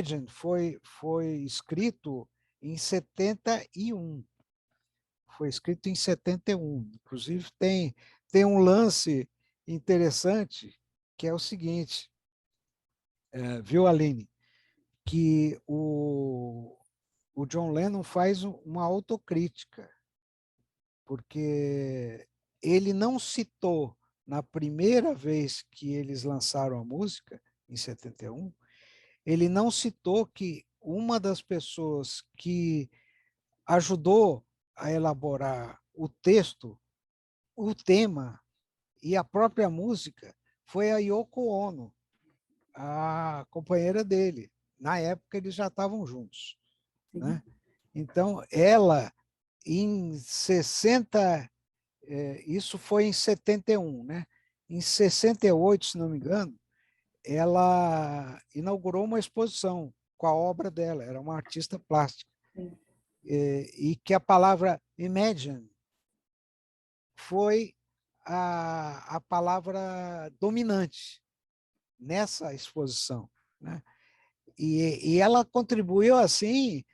Imagine foi escrito em 71. Foi escrito em 71. Inclusive, tem um lance interessante, que é o seguinte, viu, Aline? Que o John Lennon faz uma autocrítica, porque ele não citou, na primeira vez que eles lançaram a música, em 71, ele não citou que uma das pessoas que ajudou a elaborar o texto, o tema e a própria música foi a Yoko Ono, a companheira dele. Na época, eles já estavam juntos, né? Então, ela, em 60, isso foi em 71, né? Em 68, se não me engano, ela inaugurou uma exposição com a obra dela, era uma artista plástica, Sim. e que a palavra imagine foi a palavra dominante nessa exposição, né? E ela contribuiu assim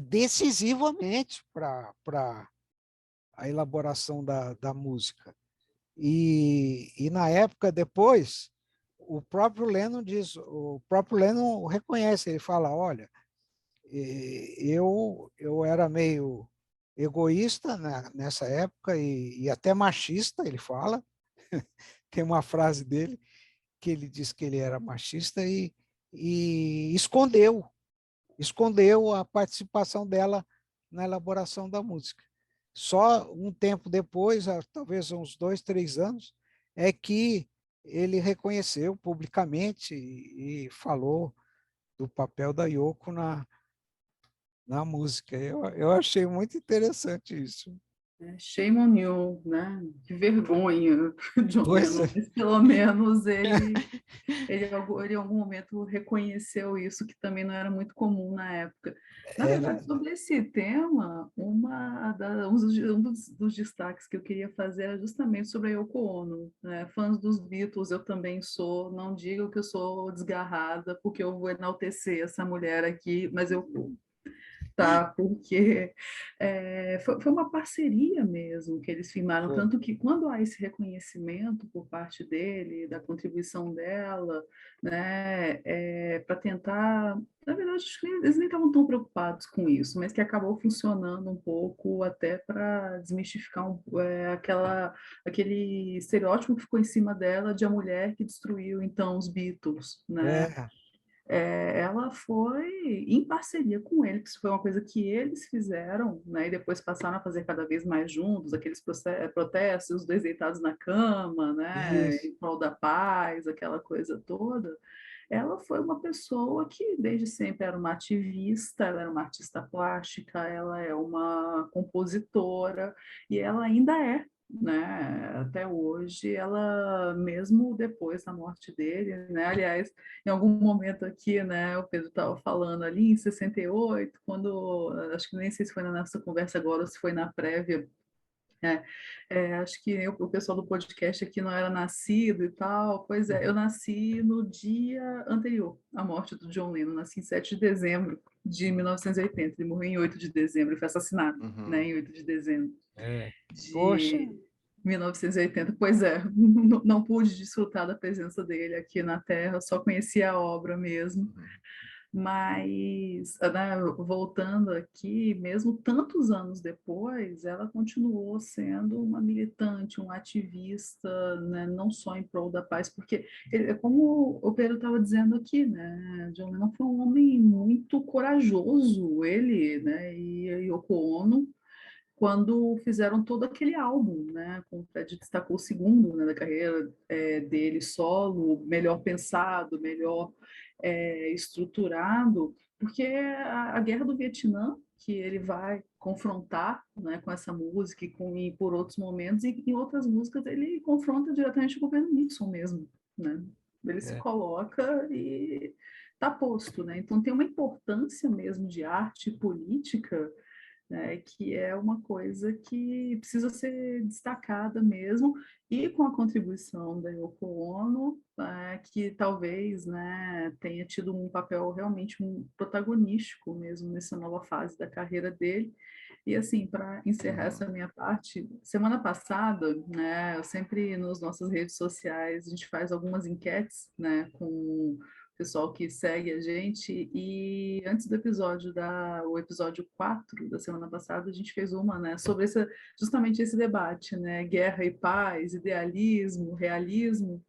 decisivamente para a elaboração da música. E na época depois, o próprio Lennon reconhece, ele fala, olha, eu era meio egoísta nessa época e até machista, ele fala. Tem uma frase dele que ele diz que ele era machista e escondeu a participação dela na elaboração da música. Só um tempo depois, talvez uns 2, 3 anos, é que ele reconheceu publicamente e falou do papel da Yoko na música. Eu achei muito interessante isso. Shame on you, né? Que vergonha, John Pois Lennon. é. Mas pelo menos ele em algum momento reconheceu isso, que também não era muito comum na época. Na É verdade, verdade. sobre esse tema, um dos destaques que eu queria fazer era justamente sobre a Yoko Ono, né? Fãs dos Beatles, eu também sou. Não digo que eu sou desgarrada, porque eu vou enaltecer essa mulher aqui, mas eu tá? Porque foi uma parceria mesmo que eles firmaram, Foi. tanto que quando há esse reconhecimento por parte dele, da contribuição dela, né, para tentar, na verdade, acho que eles nem estavam tão preocupados com isso, mas que acabou funcionando um pouco até para desmistificar aquele estereótipo que ficou em cima dela de a mulher que destruiu então os Beatles, né? É, Ela foi em parceria com ele, que isso foi uma coisa que eles fizeram, né, e depois passaram a fazer cada vez mais juntos, aqueles protestos, os dois deitados na cama, né, isso. em prol da paz, aquela coisa toda. Ela foi uma pessoa que desde sempre era uma ativista, ela era uma artista plástica, ela é uma compositora e ela ainda é, né? Até hoje, ela mesmo depois da morte dele, né? Aliás, em algum momento aqui, né? O Pedro estava falando ali em 68, quando acho que nem sei se foi na nossa conversa agora ou se foi na prévia. Acho que o pessoal do podcast aqui não era nascido e tal. Pois é, eu nasci no dia anterior à morte do John Lennon, nasci em 7 de dezembro de 1980. Ele morreu em 8 de dezembro, ele foi assassinado, né, Uhum. em 8 de dezembro É. Poxa, de 1980. Pois é, não pude desfrutar da presença dele aqui na Terra, só conheci a obra mesmo. Uhum. Mas, né, voltando aqui, mesmo tantos anos depois, ela continuou sendo uma militante, um ativista, né, não só em prol da paz, porque, como o Pedro estava dizendo aqui, né, John Lennon foi um homem muito corajoso, ele, né, e a Yoko Ono, quando fizeram todo aquele álbum, né, como o Fred destacou, o segundo, né, da carreira dele solo, melhor pensado, melhor estruturado, porque a guerra do Vietnã, que ele vai confrontar, né, com essa música e por outros momentos, e em outras músicas ele confronta diretamente o governo Nixon mesmo, né? Ele se é, coloca e está posto, né? Então tem uma importância mesmo de arte política né, que é uma coisa que precisa ser destacada mesmo, e com a contribuição da Yoko Ono, que talvez, né, tenha tido um papel realmente protagonístico mesmo nessa nova fase da carreira dele. E assim, para encerrar Uhum. essa minha parte, semana passada, né, eu sempre nas nossas redes sociais a gente faz algumas enquetes, né, com o pessoal que segue a gente, e antes do episódio o episódio 4 da semana passada, a gente fez uma, né, sobre justamente esse debate, né, guerra e paz, idealismo, realismo.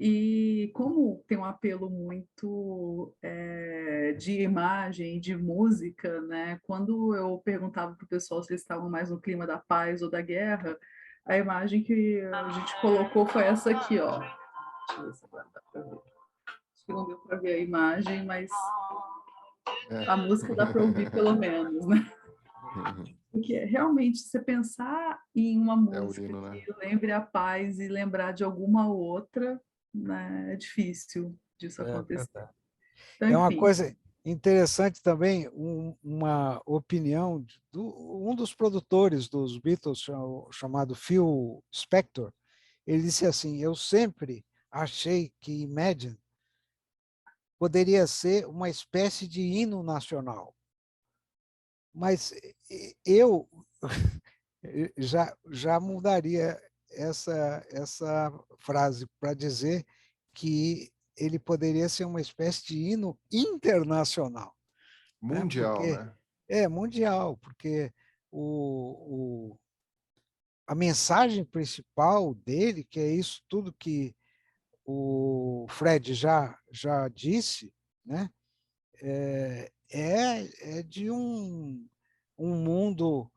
E como tem um apelo muito de imagem, de música, né? Quando eu perguntava para o pessoal se eles estavam mais no clima da paz ou da guerra, a imagem que a gente colocou foi essa aqui, ó. Deixa eu ver se agora dá para ver. Acho que não deu para ver a imagem, mas a música dá para ouvir pelo menos, né? Porque realmente, você pensar em uma música hino, né? que lembre a paz e lembrar de alguma outra, né, é difícil disso acontecer. Verdade. Então, É uma enfim. coisa interessante também, uma opinião um dos produtores dos Beatles, chamado Phil Spector. Ele disse assim: eu sempre achei que Imagine poderia ser uma espécie de hino nacional, mas eu já mudaria essa frase para dizer que ele poderia ser uma espécie de hino internacional, né? Mundial, Porque né? é mundial, porque o, a mensagem principal dele, que é isso tudo que o Fred já disse, né? É de um mundo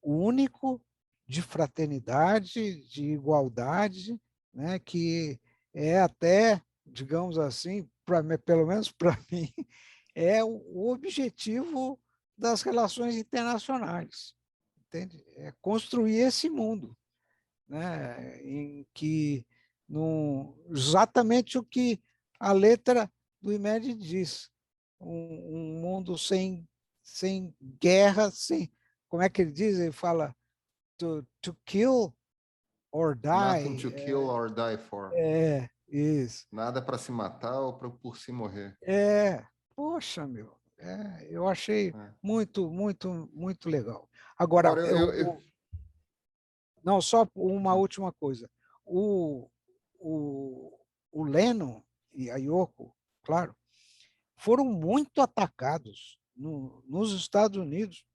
único, de fraternidade, de igualdade, né? Que é até, digamos assim, pelo menos para mim, é o objetivo das relações internacionais, entende? É construir esse mundo, né? Em que exatamente o que a letra do Imagine diz, um mundo sem guerra, sem, como é que ele diz? Ele fala to kill or Nothing die. to kill or die for. Isso. Nada para se matar ou por se morrer. Poxa, meu, eu achei É. muito, muito, muito legal. Agora, Agora, não, só uma última coisa. O, o Lennon e a Yoko, claro, foram muito atacados nos Estados Unidos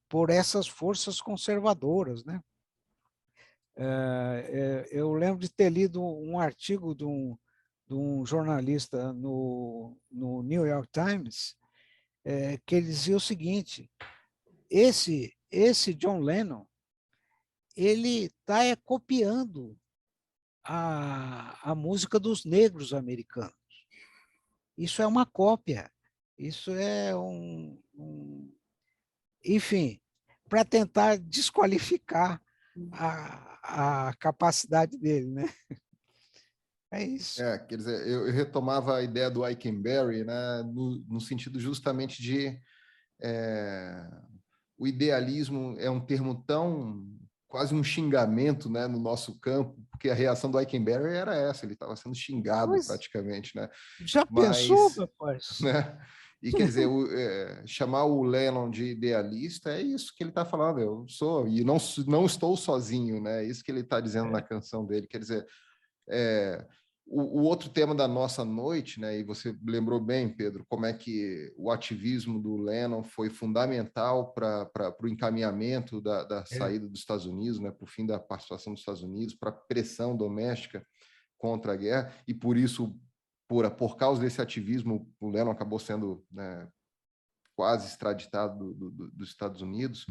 por essas forças conservadoras, né? Eu lembro de ter lido um artigo de um jornalista no New York Times, que ele dizia o seguinte: esse John Lennon, ele está copiando a música dos negros americanos. Isso é uma cópia. Isso é enfim, para tentar desqualificar a capacidade dele, né? É isso. quer dizer, eu retomava a ideia do Eikenberry, né, no sentido justamente de o idealismo é um termo tão quase um xingamento, né, no nosso campo, porque a reação do Eikenberry era essa, ele estava sendo xingado Pois, praticamente, né? já pensou, Mas, rapaz? né? E quer dizer, chamar o Lennon de idealista é isso que ele está falando. Eu sou e não estou sozinho, né? É isso que ele está dizendo na canção dele. Quer dizer, o outro tema da nossa noite, né? E você lembrou bem, Pedro, como é que o ativismo do Lennon foi fundamental para o encaminhamento da saída dos Estados Unidos, né? Para o fim da participação dos Estados Unidos, para a pressão doméstica contra a guerra, e por isso, por causa desse ativismo, o Lennon acabou sendo, né, quase extraditado dos Estados Unidos.